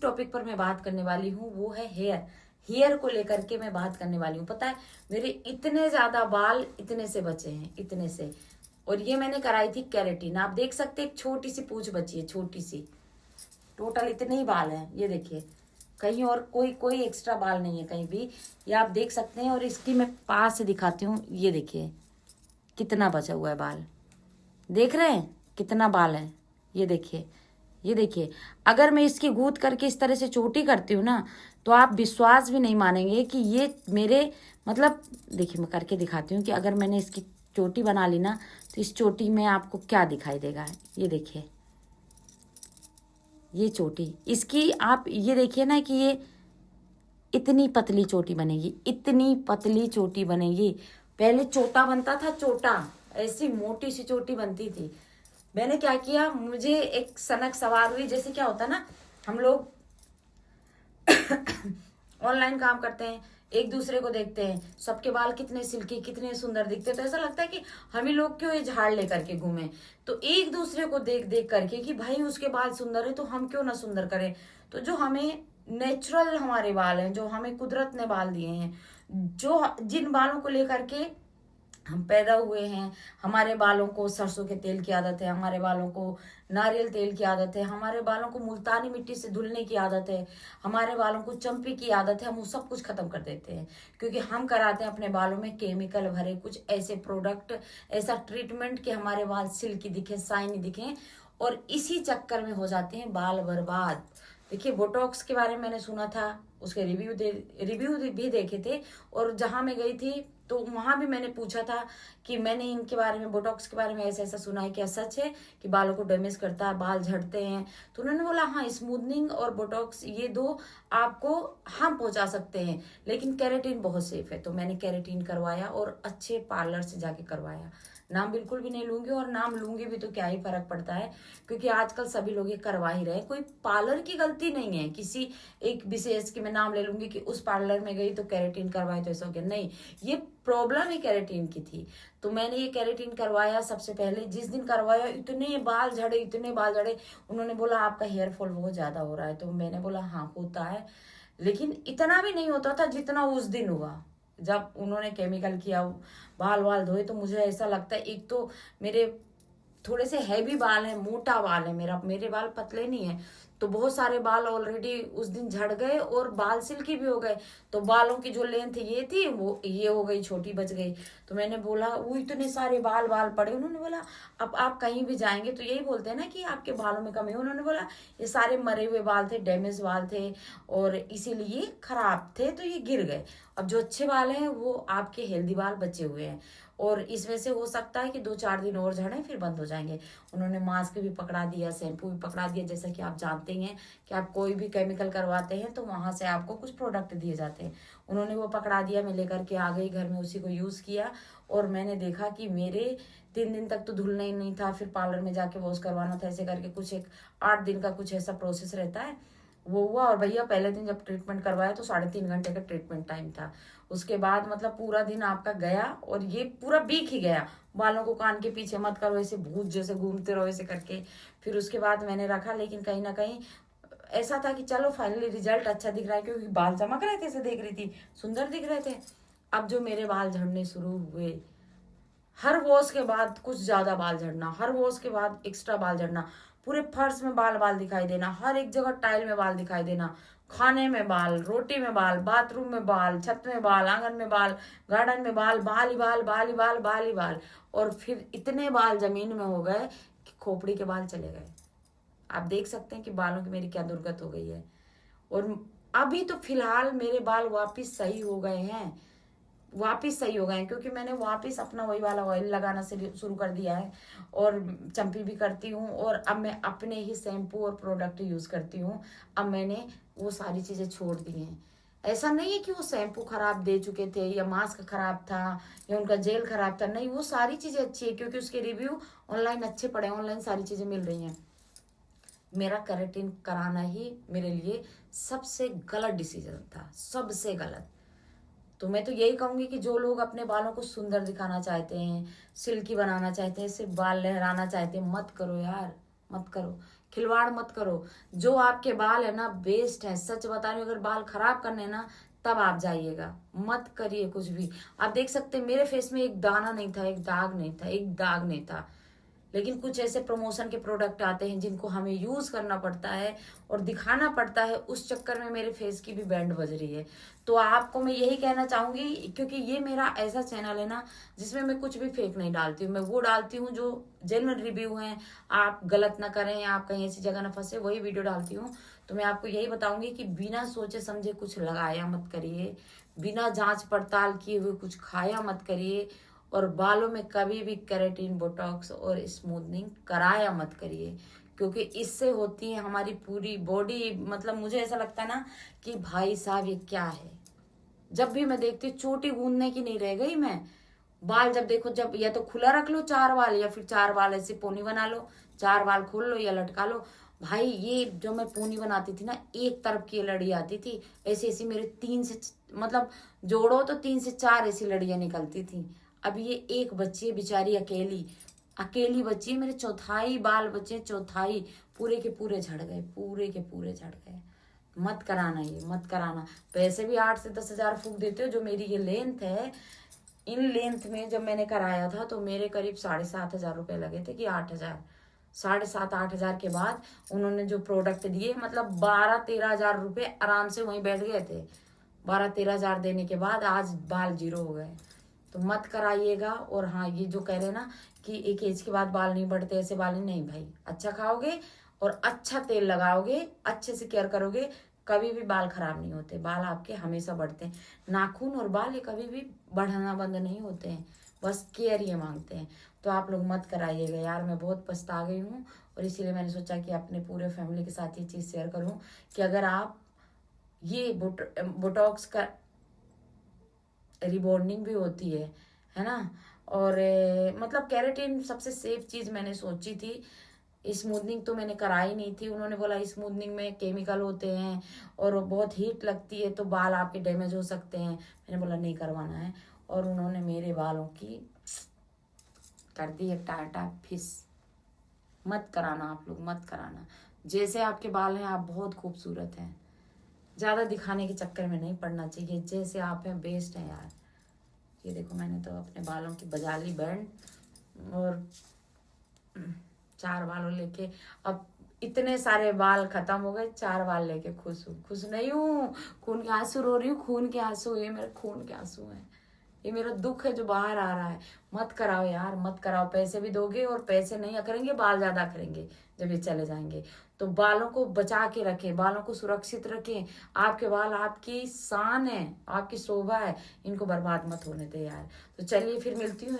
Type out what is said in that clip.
Topic पर मैं बात करने वाली हूँ वो है हेयर को लेकर के मैं बात करने वाली हूँ। पता है मेरे इतने ज्यादा बाल इतने से बचे हैं, इतने से। और ये मैंने कराई थी केराटिन। आप देख सकते हैं एक छोटी सी पूंछ बची है, छोटी सी। टोटल इतने ही बाल हैं, ये देखिए। कहीं और कोई कोई एक्स्ट्रा बाल नहीं है कहीं भी, ये आप देख सकते हैं। और इसकी मैं पास से दिखाती हूँ, ये देखिए कितना बचा हुआ है बाल। देख रहे हैं कितना बाल है, ये देखिए। ये देखिए, अगर मैं इसकी गूंथ करके इस तरह से चोटी करती हूँ ना, तो आप विश्वास भी नहीं मानेंगे कि ये मेरे मतलब, देखिए मैं करके दिखाती हूँ कि अगर मैंने इसकी चोटी बना ली ना, तो इस चोटी में आपको क्या दिखाई देगा। ये देखिए, ये चोटी इसकी, आप ये देखिए ना कि ये इतनी पतली चोटी बनेगी, इतनी पतली चोटी बनेगी। पहले चोटा बनता था, चोटा ऐसी मोटी सी चोटी बनती थी। मैंने क्या किया, मुझे एक सनक सवार हुई। जैसे क्या होता है ना, हम लोग ऑनलाइन काम करते हैं, एक दूसरे को देखते हैं, सबके बाल कितने सिल्की कितने सुंदर दिखते हैं, तो ऐसा लगता है कि हम ही लोग क्यों ये झाड़ लेकर के घूमें। तो एक दूसरे को देख देख करके कि भाई उसके बाल सुंदर है तो हम क्यों ना सुंदर करें। तो जो हमें नेचुरल हमारे बाल हैं, जो हमें कुदरत ने बाल दिए हैं, जो जिन बालों को लेकर के हम पैदा हुए हैं, हमारे बालों को सरसों के तेल की आदत है, हमारे बालों को नारियल तेल की आदत है, हमारे बालों को मुल्तानी मिट्टी से धुलने की आदत है, हमारे बालों को चंपी की आदत है, हम वो सब कुछ खत्म कर देते हैं। क्योंकि हम कराते हैं अपने बालों में केमिकल भरे कुछ ऐसे प्रोडक्ट, ऐसा ट्रीटमेंट कि हमारे बाल सिल्की दिखे, शाइनी दिखे। और इसी चक्कर में हो जाते हैं बाल बर्बाद। देखिए बोटॉक्स के बारे में मैंने सुना था, उसके रिव्यू भी देखे थे। और जहां मैं गई थी तो वहां भी मैंने पूछा था कि मैंने इनके बारे में, बोटॉक्स के बारे में ऐसा ऐसा सुना है, क्या सच है कि बालों को डैमेज करता है, बाल झड़ते हैं। तो उन्होंने बोला हाँ, स्मूथनिंग और बोटॉक्स ये दो आपको हम पहुंचा सकते हैं, लेकिन केराटिन बहुत सेफ है। तो मैंने केराटिन करवाया और अच्छे पार्लर से जाके करवाया। नाम बिल्कुल भी नहीं लूंगी, और नाम लूंगी भी तो क्या ही फर्क पड़ता है, क्योंकि आजकल सभी लोग ये करवा ही रहे हैं। कोई पार्लर की गलती नहीं है किसी एक विशेष की। मैं नाम ले लूंगी कि उस पार्लर में गई तो केराटिन करवाए तो ऐसा हो गया, नहीं। ये प्रॉब्लम ही केराटिन की थी। तो मैंने ये केराटिन करवाया। सबसे पहले जिस दिन करवाया इतने बाल झड़े, इतने बाल झड़े। उन्होंने बोला आपका हेयर फॉल बहुत ज्यादा हो रहा है। तो मैंने बोला हाँ होता है, लेकिन इतना भी नहीं होता था जितना उस दिन हुआ। जब उन्होंने केमिकल किया, बाल वाल धोए, तो मुझे ऐसा लगता है, एक तो मेरे थोड़े से हैवी बाल हैं, मोटा बाल है मेरे बाल पतले नहीं है। तो बहुत सारे बाल ऑलरेडी उस दिन झड़ गए और बाल सिल्की भी हो गए। तो बालों की जो लेंथ ये थी वो ये हो गई, छोटी बच गई। तो मैंने बोला वो इतने सारे बाल बाल पड़े। उन्होंने बोला अब आप कहीं भी जाएंगे तो यही बोलते हैं ना कि आपके बालों में कमी है। उन्होंने बोला ये सारे मरे हुए बाल थे, डैमेज बाल थे, और इसीलिए खराब थे तो ये गिर गए। अब जो अच्छे बाल हैं वो आपके हेल्दी बाल बचे हुए हैं, और इसमें से हो सकता है कि 2-4 दिन और झड़े फिर बंद हो जाएंगे। उन्होंने मास्क भी पकड़ा दिया, शैम्पू भी पकड़ा दिया। जैसा कि आप जानते ही हैं कि आप कोई भी केमिकल करवाते हैं तो वहां से आपको कुछ प्रोडक्ट दिए जाते हैं। उन्होंने वो पकड़ा दिया, मैं लेकर के आ गई घर में, उसी को यूज किया। और मैंने देखा कि मेरे 3 दिन तक तो धुलना ही नहीं था, फिर पार्लर में जाके वॉश करवाना था, ऐसे करके कुछ एक 8 दिन का कुछ ऐसा प्रोसेस रहता है, वो हुआ। और भैया पहले दिन जब ट्रीटमेंट करवाया तो 3.5 घंटे का ट्रीटमेंट टाइम था। उसके बाद मतलब पूरा दिन आपका गया, और ये पूरा वीक ही गया। बालों को कान के पीछे मत करो, ऐसे भूत जैसे घूमते रहो ऐसे करके। फिर उसके बाद मैंने रखा, लेकिन कहीं ना कहीं ऐसा था कि चलो फाइनली रिजल्ट अच्छा दिख रहा है, क्योंकि बाल चमक रहे थे, ऐसे देख रही थी, सुंदर दिख रहे थे। अब जो मेरे बाल झड़ने शुरू हुए, हर वॉश के बाद कुछ ज्यादा बाल झड़ना, हर वॉश के बाद एक्स्ट्रा बाल झड़ना, पूरे फर्श में बाल बाल दिखाई देना, हर एक जगह टाइल में बाल दिखाई देना, खाने में बाल, रोटी में बाल, बाथरूम में बाल, छत में बाल, आंगन में बाल, गार्डन में बाल, बाल ही बाल, बाल ही बाल, बाल ही बाल। और फिर इतने बाल जमीन में हो गए कि खोपड़ी के बाल चले गए। आप देख सकते हैं कि बालों की मेरी क्या दुर्गत हो गई है। और अभी तो फिलहाल मेरे बाल वापिस सही हो गए हैं, वापिस सही हो गए हैं, क्योंकि मैंने वापिस अपना वही वाला ऑयल लगाना से शुरू कर दिया है, और चंपी भी करती हूँ, और अब मैं अपने ही शैम्पू और प्रोडक्ट यूज करती हूँ। अब मैंने वो सारी चीजें छोड़ दी हैं। ऐसा नहीं है कि वो शैम्पू खराब दे चुके थे, या मास्क खराब था, या उनका जेल खराब था, नहीं, वो सारी चीजें अच्छी है, क्योंकि उसके रिव्यू ऑनलाइन अच्छे पड़े, ऑनलाइन सारी चीजें मिल रही हैं। मेरा केराटिन कराना ही मेरे लिए सबसे गलत डिसीजन था, सबसे गलत। तो मैं तो यही कहूंगी कि जो लोग अपने बालों को सुंदर दिखाना चाहते हैं, सिल्की बनाना चाहते हैं, सिर्फ बाल लहराना चाहते हैं, मत करो यार, मत करो। खिलवाड़ मत करो। जो आपके बाल है ना बेस्ट है, सच बता रही हूँ। अगर बाल खराब करने ना तब आप जाइएगा, मत करिए कुछ भी। आप देख सकते हैं मेरे फेस में एक दाना नहीं था, एक दाग नहीं था, एक दाग नहीं था। लेकिन कुछ ऐसे प्रमोशन के प्रोडक्ट आते हैं जिनको हमें यूज करना पड़ता है और दिखाना पड़ता है, उस चक्कर में मेरे फेस की भी बैंड बज रही है। तो आपको मैं यही कहना चाहूंगी, क्योंकि ये मेरा ऐसा चैनल है ना जिसमें मैं कुछ भी फेक नहीं डालती हूँ। मैं वो डालती हूँ जो जेन्युइन रिव्यू हैं, आप गलत ना करें, आप कहीं ऐसी जगह ना फंसे, वही वीडियो डालती हूँ। तो मैं आपको यही बताऊंगी कि बिना सोचे समझे कुछ लगाया मत करिए, बिना जांच पड़ताल किए हुए कुछ खाया मत करिए, और बालों में कभी भी केराटिन, बोटॉक्स और स्मूथनिंग कराया मत करिए, क्योंकि इससे होती है हमारी पूरी बॉडी, मतलब मुझे ऐसा लगता है ना कि भाई साहब ये क्या है। जब भी मैं देखती हूँ चोटी गूंदने की नहीं रह गई मैं। बाल जब देखो, जब या तो खुला रख लो 4 बाल, या फिर 4 बाल ऐसे पोनी बना लो, 4 बाल खोल लो या लटका लो। भाई ये जो मैं पोनी बनाती थी ना, एक तरफ की लड़ी आती थी, ऐसी ऐसी मेरे 3 से मतलब जोड़ो तो 3 से 4 ऐसी लड़ियां निकलती थी। अब ये एक बच्ची है बेचारी, अकेली अकेली बच्ची है, मेरे चौथाई बाल बचे, चौथाई पूरे के पूरे झड़ गए, पूरे के पूरे झड़ गए। मत कराना, ये मत कराना। पैसे भी 8 से 10 हजार फूक देते हो। जो मेरी ये लेंथ है, इन लेंथ में जब मैंने कराया था तो मेरे करीब 7,500 रुपये लगे थे, कि 8 हजार, 7,500 8 हजार के बाद उन्होंने जो प्रोडक्ट दिए, मतलब 12-13 हजार रुपये आराम से वहीं बैठ गए थे। 12-13 हजार देने के बाद आज बाल जीरो हो गए। तो मत कराइएगा। और हाँ, ये जो कह रहे हैं ना कि एक एज के बाद बाल नहीं बढ़ते, ऐसे बाल नहीं भाई। अच्छा खाओगे और अच्छा तेल लगाओगे, अच्छे से केयर करोगे, कभी भी बाल खराब नहीं होते। बाल आपके हमेशा बढ़ते हैं। नाखून और बाल ये कभी भी बढ़ना बंद नहीं होते हैं, बस केयर ये मांगते हैं। तो आप लोग मत कराइएगा यार। मैं बहुत पछता गई हूँ, और इसीलिए मैंने सोचा कि अपने पूरे फैमिली के साथ ये चीज़ शेयर करूँ कि अगर आप ये बोटॉक्स का रिबॉन्डिंग भी होती है ना। और मतलब केराटिन सबसे सेफ चीज मैंने सोची थी। स्मूथनिंग तो मैंने कराई नहीं थी। उन्होंने बोला स्मूथनिंग में केमिकल होते हैं और बहुत हीट लगती है, तो बाल आपके डैमेज हो सकते हैं। मैंने बोला नहीं करवाना है, और उन्होंने मेरे बालों की कर दी है टाटा फिस। मत कराना आप लोग, मत कराना। जैसे आपके बाल हैं आप बहुत खूबसूरत हैं, ज्यादा दिखाने के चक्कर में नहीं पड़ना चाहिए। जैसे आप हैं बेस्ट हैं यार। ये देखो मैंने तो अपने बालों की बजा ली बैंड, और 4 बालों लेके अब इतने सारे बाल खत्म हो गए, 4 बाल लेके खुश हूँ। खुश नहीं हूँ, खून के आंसू रो रही हूँ। खून के आंसू, ये मेरे खून के आंसू हैं, ये मेरा दुख है जो बाहर आ रहा है। मत कराओ यार, मत कराओ। पैसे भी दोगे और पैसे नहीं करेंगे, बाल ज्यादा करेंगे जब ये चले जाएंगे। तो बालों को बचा के रखें, बालों को सुरक्षित रखें। आपके बाल आपकी शान है, आपकी शोभा है, इनको बर्बाद मत होने दे यार। तो चलिए फिर मिलती हूँ